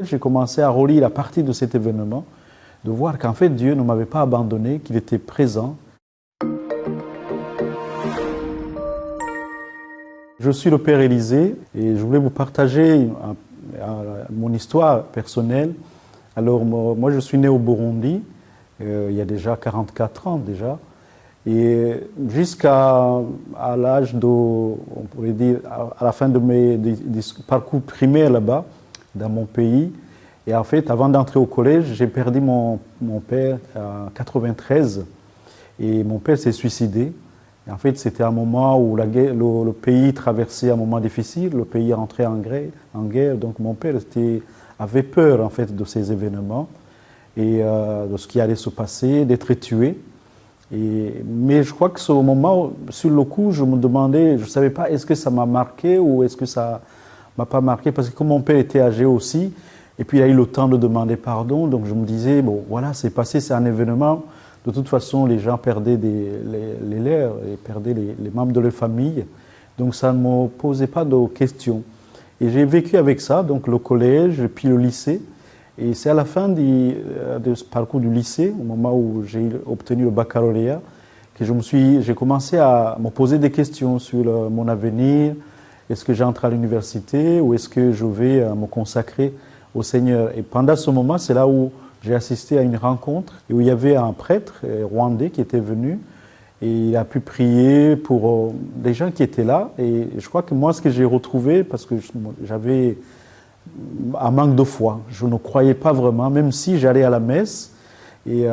J'ai commencé à relire à partir de cet événement, de voir qu'en fait Dieu ne m'avait pas abandonné, qu'il était présent. Je suis le Père Élisée et je voulais vous partager mon histoire personnelle. Alors moi je suis né au Burundi, il y a déjà 44 ans déjà. Et jusqu'à l'âge de, on pourrait dire, à la fin de mes parcours primaires là-bas, dans mon pays. Et en fait, avant d'entrer au collège, j'ai perdu mon père en 93. Et mon père s'est suicidé. Et en fait, c'était un moment où le pays traversait un moment difficile, le pays rentrait en guerre. Donc mon père avait peur en fait de ces événements et de ce qui allait se passer, d'être tué. Mais je crois que ce moment, sur le coup, je me demandais, je ne savais pas est-ce que ça m'a marqué ou est-ce que ça ne m'a pas marqué, parce que comme mon père était âgé aussi, et puis il a eu le temps de demander pardon, donc je me disais, bon voilà, c'est passé, c'est un événement, de toute façon les gens perdaient les leurs, et perdaient les membres de leur famille, donc ça ne me posait pas de questions. Et j'ai vécu avec ça, donc le collège, puis le lycée. Et c'est à la fin de ce parcours du lycée, au moment où j'ai obtenu le baccalauréat, que j'ai commencé à me poser des questions sur mon avenir. Est-ce que j'entre à l'université ou est-ce que je vais me consacrer au Seigneur? Et pendant ce moment, c'est là où j'ai assisté à une rencontre et où il y avait un prêtre rwandais qui était venu et il a pu prier pour les gens qui étaient là. Et je crois que moi, ce que j'ai retrouvé, parce que j'avais un manque de foi. Je ne croyais pas vraiment, même si j'allais à la messe. Et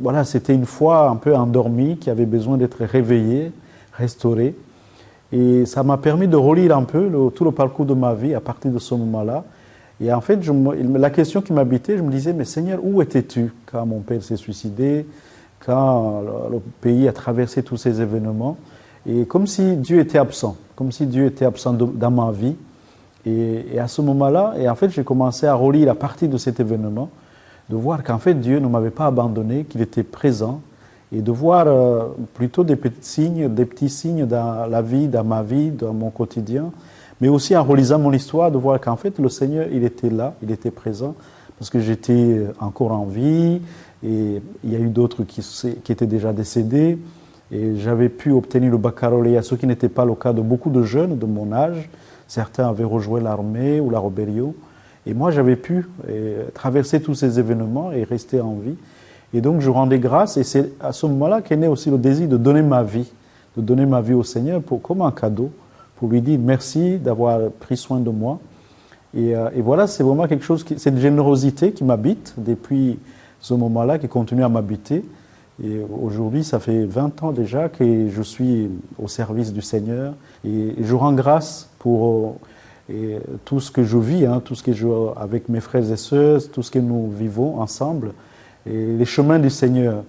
voilà, c'était une foi un peu endormie qui avait besoin d'être réveillée, restaurée. Et ça m'a permis de relire un peu tout le parcours de ma vie à partir de ce moment-là. Et en fait, la question qui m'habitait, je me disais, mais Seigneur, où étais-tu quand mon père s'est suicidé, quand le pays a traversé tous ces événements? Et comme si Dieu était absent, dans ma vie. Et à ce moment-là, et en fait, j'ai commencé à relire à partir de cet événement, de voir qu'en fait, Dieu ne m'avait pas abandonné, qu'il était présent, et de voir plutôt des petits signes dans la vie, dans ma vie, dans mon quotidien, mais aussi en relisant mon histoire, de voir qu'en fait, le Seigneur, il était là, il était présent, parce que j'étais encore en vie, et il y a eu d'autres qui étaient déjà décédés, et j'avais pu obtenir le baccalauréat, ce qui n'était pas le cas de beaucoup de jeunes de mon âge. Certains avaient rejoint l'armée ou la rébellion. Et moi, j'avais pu traverser tous ces événements et rester en vie. Et donc, je rendais grâce. Et c'est à ce moment-là qu'est né aussi le désir de donner ma vie au Seigneur comme un cadeau, pour lui dire merci d'avoir pris soin de moi. Et voilà, c'est vraiment quelque chose, cette générosité qui m'habite depuis ce moment-là, qui continue à m'habiter. Et aujourd'hui, ça fait 20 ans déjà que je suis au service du Seigneur. Et je rends grâce pour tout ce que je vis, avec mes frères et sœurs, tout ce que nous vivons ensemble, et les chemins du Seigneur.